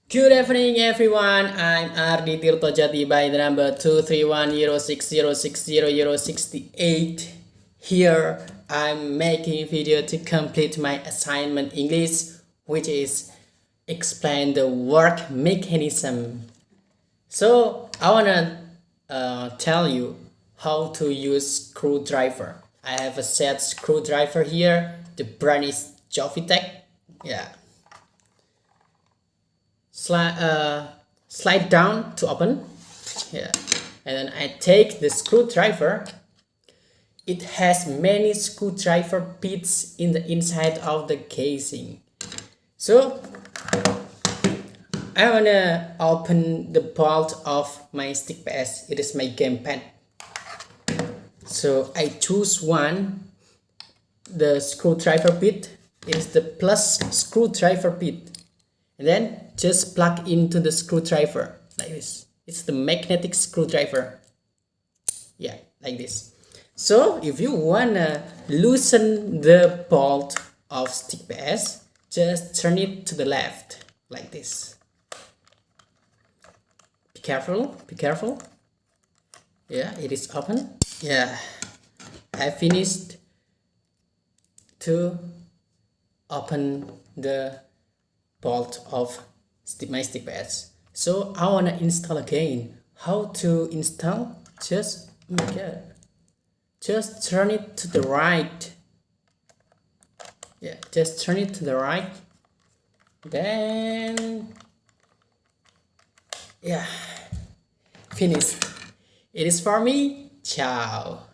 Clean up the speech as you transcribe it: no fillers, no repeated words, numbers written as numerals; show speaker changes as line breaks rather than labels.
Good evening, everyone. I'm Ardi Tirtojati by the number 23106060068. Here, I'm making video to complete my assignment English, which is explain the work mechanism. So I wanna tell you how to use screwdriver. I have a set screwdriver here. The brand is Jovitech. Yeah. Slide down to open. Yeah. And then I take the screwdriver. It has many screwdriver bits in the inside of the casing. So I wanna open the bolt of my stick PS. It is my gamepad. So I choose one. The screwdriver bit is the plus screwdriver bit. And then just plug into the screwdriver like this. It's the magnetic screwdriver. Yeah, like this. So if you wanna loosen the bolt of stick PS, just turn it to the left like this. Be careful, be careful. Yeah, it is open. Yeah, I finished to open the bolt of my stick PS. So I wanna install again. How to install? Just turn it to the right. Yeah, just turn it to the right. Then yeah, finished. It is for me. Ciao.